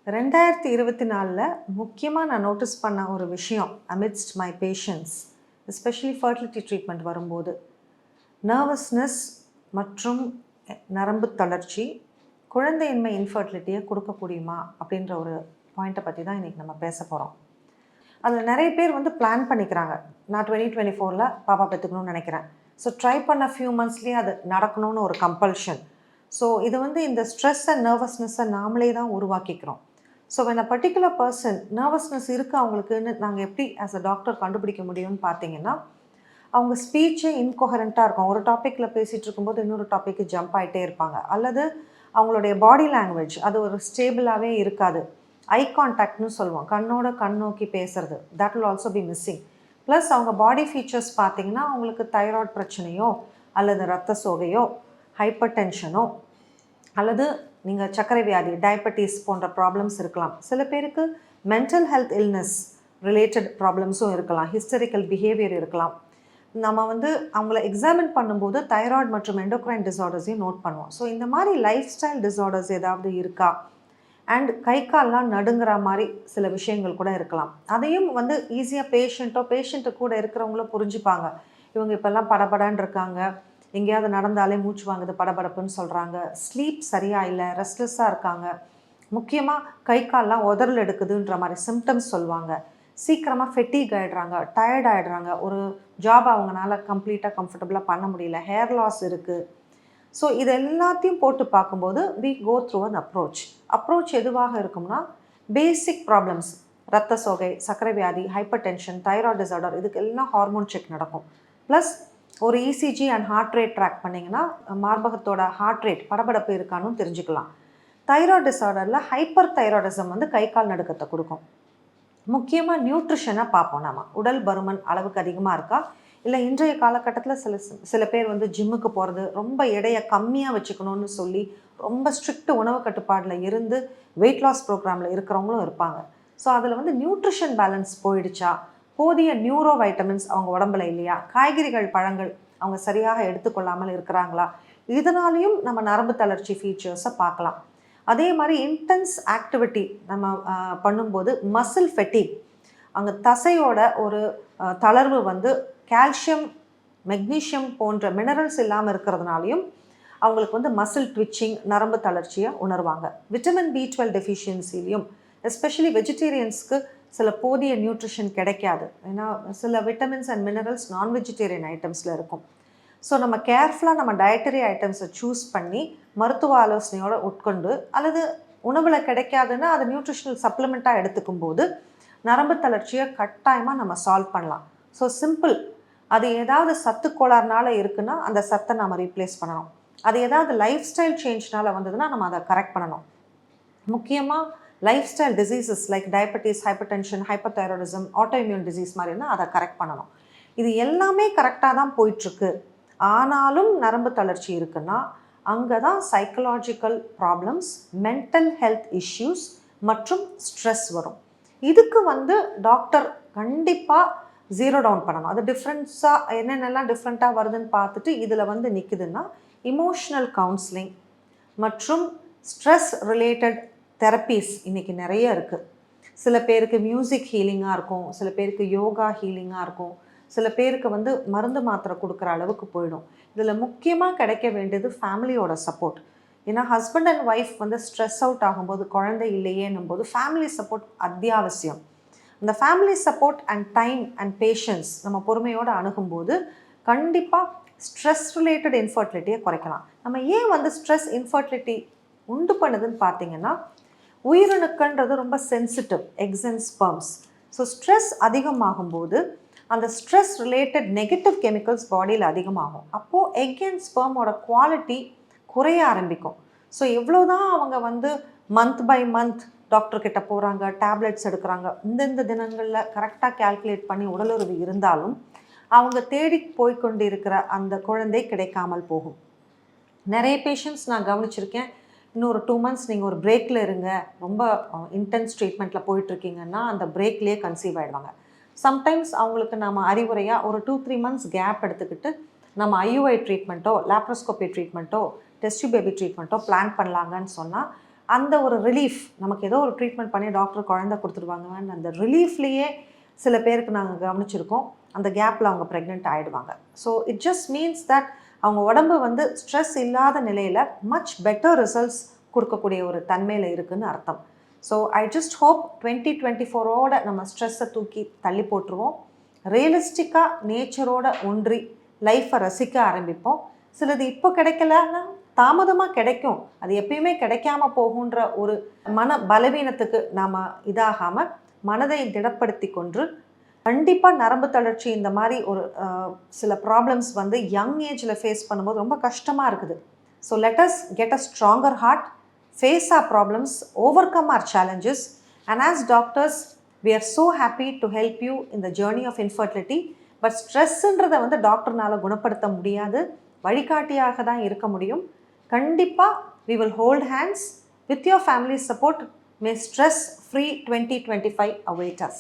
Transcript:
2024ல் முக்கியமாக நான் நோட்டீஸ் பண்ண ஒரு விஷயம் amidst my patients, especially fertility treatment வரும்போது, நர்வஸ்னஸ் மற்றும் நரம்பு தளர்ச்சி குழந்தையின்மை இன்ஃபர்டிலிட்டியை கொடுக்கக்கூடியுமா அப்படின்ற ஒரு பாயிண்ட்டை பற்றி தான் இன்றைக்கி நம்ம பேச போகிறோம். அதில் நிறைய பேர் பிளான் பண்ணிக்கிறாங்க, நான் 2024ல் பாப்பா பெற்றுக்கணும்னு நினைக்கிறேன். ஸோ ட்ரை பண்ண ஃபியூ மந்த்ஸ்லேயே அது நடக்கணும்னு ஒரு கம்பல்ஷன். ஸோ இது இந்த ஸ்ட்ரெஸ் அண்ட் நர்வஸ்னஸை நாமளே தான் உருவாக்கிக்கிறோம். So when a particular person nervousness இருக்குது அவங்களுக்குன்னு நாங்கள் எப்படி ஆஸ் அ டாக்டர் கண்டுபிடிக்க முடியும்னு பார்த்தீங்கன்னா, அவங்க ஸ்பீச்சே இன்கொஹரண்ட்டாக இருக்கும். ஒரு டாப்பிக்கில் பேசிகிட்டு இருக்கும்போது இன்னொரு டாப்பிக்கு ஜம்ப் ஆகிட்டே இருப்பாங்க, அல்லது அவங்களுடைய பாடி லாங்குவேஜ் அது ஒரு ஸ்டேபிளாகவே இருக்காது. ஐ கான்டாக்ட்னு சொல்லுவோம், கண்ணோட கண் நோக்கி பேசுறது, that will also be missing. Plus அவங்க பாடி ஃபீச்சர்ஸ் பார்த்திங்கன்னா அவங்களுக்கு தைராய்டு பிரச்சனையோ அல்லது ரத்த சோகையோ ஹைப்பர் டென்ஷனோ அல்லது நீங்கள் சர்க்கரை வியாதி டயபெட்டிஸ் போன்ற ப்ராப்ளம்ஸ் இருக்கலாம். சில பேருக்கு மென்டல் ஹெல்த் இல்னஸ் ரிலேட்டட் ப்ராப்ளம்ஸும் இருக்கலாம், ஹிஸ்டரிக்கல் பிஹேவியர் இருக்கலாம். நம்ம அவங்கள எக்ஸாமின் பண்ணும்போது தைராய்டு மற்றும் எண்டோக்ரைன் டிஸார்டர்ஸையும் நோட் பண்ணுவோம். ஸோ இந்த மாதிரி லைஃப் ஸ்டைல் டிஸார்டர்ஸ் ஏதாவது இருக்கா, அண்ட் கை கால்லாம் நடுங்கிற மாதிரி சில விஷயங்கள் கூட இருக்கலாம். அதையும் ஈஸியாக பேஷண்ட்டு கூட இருக்கிறவங்களும் புரிஞ்சுப்பாங்க. இவங்க இப்போல்லாம் படபடன்னு இருக்காங்க, எங்கேயாவது நடந்தாலே மூச்சு வாங்குது, படபடப்புன்னு சொல்கிறாங்க, ஸ்லீப் சரியாக இல்லை, ரெஸ்ட்லெஸ்ஸாக இருக்காங்க, முக்கியமாக கை கால்லாம் உதறல் எடுக்குதுன்ற மாதிரி சிம்டம்ஸ் சொல்லுவாங்க, சீக்கிரமாக ஃபெட்டிக் ஆகிடுறாங்க, டயர்ட் ஆகிடுறாங்க, ஒரு ஜாப் அவங்களால கம்ப்ளீட்டாக கம்ஃபர்டபுளாக பண்ண முடியல, ஹேர் லாஸ் இருக்குது. ஸோ இது எல்லாத்தையும் போட்டு பார்க்கும்போது we go through an approach எதுவாக இருக்கும்னா, பேசிக் ப்ராப்ளம்ஸ், ரத்த சோகை, சர்க்கரை வியாதி, ஹைப்பர் டென்ஷன், தைராய்டு டிஸார்டர், இதுக்கு எல்லாம் ஹார்மோன் செக் நடக்கும். ப்ளஸ் ஒரு ECG and heart rate track பண்ணிங்கன்னா மார்பகத்தோட ஹார்ட் ரேட் படபடப்பு இருக்கான்னு தெரிஞ்சுக்கலாம். தைராய்டு டிஸார்டரில் ஹைப்பர் தைராய்டிசம் கை கால் நடுக்கத்தை கொடுக்கும். முக்கியமாக நியூட்ரிஷனை பார்ப்போம். நம்ம உடல் பருமன் அளவுக்கு அதிகமாக இருக்கா, இல்லை இன்றைய காலகட்டத்தில் சில பேர் ஜிம்முக்கு போகிறது, ரொம்ப எடையை கம்மியாக வச்சுக்கணும்னு சொல்லி ரொம்ப ஸ்ட்ரிக்ட் உணவு கட்டுப்பாடில் இருந்து வெயிட் லாஸ் ப்ரோக்ராமில் இருக்கிறவங்களும் இருப்பாங்க. ஸோ அதில் நியூட்ரிஷன் பேலன்ஸ் போயிடுச்சா, போதிய நியூரோ வைட்டமின்ஸ் அவங்க உடம்புல இல்லையா, காய்கறிகள் பழங்கள் அவங்க சரியாக எடுத்துக்கொள்ளாமல் இருக்கிறாங்களா, இதனாலையும் நம்ம நரம்பு தளர்ச்சி ஃபீச்சர்ஸை பார்க்கலாம். அதே மாதிரி இன்டென்ஸ் ஆக்டிவிட்டி நம்ம பண்ணும்போது மசில் ஃபெட்டிக், அங்கே தசையோட ஒரு தளர்வு கால்சியம் மெக்னீஷியம் போன்ற மினரல்ஸ் இல்லாமல் இருக்கிறதுனாலையும் அவங்களுக்கு மசில் ட்விச்சிங், நரம்பு தளர்ச்சியை உணர்வாங்க. விட்டமின் B12 டெஃபிஷியன்சிலையும் எஸ்பெஷலி வெஜிடேரியன்ஸ்க்கு சில போதிய நியூட்ரிஷன் கிடைக்காது. ஏன்னா சில விட்டமின்ஸ் அண்ட் மினரல்ஸ் நான் வெஜிடேரியன் ஐட்டம்ஸில் இருக்கும். ஸோ நம்ம கேர்ஃபுல்லாக நம்ம டயட்டரி ஐட்டம்ஸை சூஸ் பண்ணி மருத்துவ ஆலோசனையோடு உட்கொண்டு, அல்லது உணவில் கிடைக்காதுன்னா அது நியூட்ரிஷனல் சப்ளிமெண்ட்டாக எடுத்துக்கும் போது நரம்பு தளர்ச்சியை கட்டாயமாக நம்ம சால்வ் பண்ணலாம். So simple. அது ஏதாவது சத்து கோளாறுனால இருக்குன்னா அந்த சத்தை நம்ம ரீப்ளேஸ் பண்ணணும். அது ஏதாவது லைஃப் ஸ்டைல் சேஞ்ச்னால வந்ததுன்னா நம்ம அதை கரெக்ட் பண்ணணும். முக்கியமாக life style diseases like diabetes, hyper tension, hyper thyroidism, autoimmune disease மாதிரினா அதை கரெக்ட் பண்ணணும். இது எல்லாமே கரெக்டாக தான் போயிட்டுருக்கு. ஆனாலும் நரம்பு தளர்ச்சி இருக்குன்னா அங்கே தான் psychological problems, mental health issues மற்றும் ஸ்ட்ரெஸ் வரும். இதுக்கு டாக்டர் கண்டிப்பாக ஜீரோ டவுன் பண்ணணும். அது டிஃப்ரென்ஸாக என்னென்னலாம் டிஃப்ரெண்ட்டாக வருதுன்னு பார்த்துட்டு இதில் நிற்குதுன்னா இமோஷ்னல் கவுன்சிலிங் மற்றும் ஸ்ட்ரெஸ் ரிலேட்டட் தெரப்பீஸ் இன்றைக்கி நிறைய இருக்குது. சில பேருக்கு மியூசிக் ஹீலிங்காக இருக்கும், சில பேருக்கு யோகா ஹீலிங்காக இருக்கும், சில பேருக்கு மருந்து மாத்திரை கொடுக்குற அளவுக்கு போயிடும். இதில் முக்கியமாக கிடைக்க வேண்டியது ஃபேமிலியோட சப்போர்ட். ஏன்னா husband and wife stress out ஆகும்போது, குழந்தை இல்லையேன்னும் போது ஃபேமிலி சப்போர்ட் அத்தியாவசியம். அந்த family support and time and patience நம்ம பொறுமையோடு அணுகும்போது கண்டிப்பாக ஸ்ட்ரெஸ் ரிலேட்டட் இன்ஃபர்டிலிட்டியை குறைக்கலாம். நம்ம ஏன் ஸ்ட்ரெஸ் இன்ஃபர்டிலிட்டி உண்டு பண்ணுதுன்னு பார்த்தீங்கன்னா, உயிரணுக்கள்ன்றது ரொம்ப sensitive, eggs and sperms. So stress அதிகமாகும்போது அந்த ஸ்ட்ரெஸ் ரிலேட்டட் நெகட்டிவ் கெமிக்கல்ஸ் பாடியில் அதிகமாகும். அப்போது எக் அண்ட் ஸ்பெர்மோட குவாலிட்டி குறைய ஆரம்பிக்கும். ஸோ எவ்வளோ தான் அவங்க மந்த் பை மந்த் டாக்டர்கிட்ட போகிறாங்க, டேப்லெட்ஸ் எடுக்கிறாங்க, இந்தந்த தினங்களில் கரெக்டாக கால்குலேட் பண்ணி உடலுறவு இருந்தாலும் அவங்க தேடி போய்கொண்டு இருக்கிற அந்த குழந்தை கிடைக்காமல் போகும். நிறைய பேஷண்ட்ஸ் நான் கவனிச்சிருக்கேன், இன்னொரு 2 months நீங்கள் ஒரு பிரேக்கில் இருங்க, ரொம்ப இன்டென்ஸ் ட்ரீட்மெண்ட்டில் போயிட்டுருக்கீங்கன்னா அந்த பிரேக்லேயே கன்சீவ் ஆகிடுவாங்க. சம்டைம்ஸ் அவங்களுக்கு நம்ம அறிவுரையாக ஒரு 2-3 months கேப் எடுத்துக்கிட்டு நம்ம IUI ட்ரீட்மெண்ட்டோ, லேப்ரோஸ்கோபி ட்ரீட்மெண்ட்டோ, டெஸ்ட் பேபி ட்ரீட்மெண்ட்டோ பிளான் பண்ணலாங்கன்னு சொன்னால் அந்த ஒரு ரிலீஃப், நமக்கு ஏதோ ஒரு ட்ரீட்மெண்ட் பண்ணி டாக்டர் குழந்தை கொடுத்துருவாங்கன்னு அந்த ரிலீஃப்லேயே சில பேருக்கு நாங்கள் கவனிச்சிருக்கோம், அந்த கேப்பில் அவங்க ப்ரெக்னென்ட் ஆகிடுவாங்க. So it just means that அவங்க உடம்பு வந்து ஸ்ட்ரெஸ் இல்லாத நிலையில் மச் பெட்டர் ரிசல்ட்ஸ் கொடுக்கக்கூடிய ஒரு தன்மையில் இருக்குதுன்னு அர்த்தம். ஸோ ஐ ஜஸ்ட் ஹோப் 2024ஓட நம்ம ஸ்ட்ரெஸ்ஸை தூக்கி தள்ளி போட்டுருவோம், ரியலிஸ்டிக்காக நேச்சரோட ஒன்றி லைஃப்பை ரசிக்க ஆரம்பிப்போம். சிலது இப்போ கிடைக்கலன்னா தாமதமாக கிடைக்கும், அது எப்பயுமே கிடைக்காம போகுன்ற ஒரு மன பலவீனத்துக்கு நாம் இதாகாமல் மனதை திடப்படுத்தி கொண்டு கண்டிப்பாக நரம்பு தளர்ச்சி இந்த மாதிரி ஒரு சில ப்ராப்ளம்ஸ் வந்து யங் ஏஜில் ஃபேஸ் பண்ணும்போது ரொம்ப கஷ்டமாக இருக்குது. So let us get a stronger heart, face our problems, overcome our challenges, and as doctors we are so happy to help you in the journey of infertility. But ஸ்ட்ரெஸ்ன்றதை வந்து டாக்டர்னால் குணப்படுத்த முடியாது, வழிகாட்டியாக தான் இருக்க முடியும். கண்டிப்பாக we will hold hands with your family support. May stress free 2025 await us.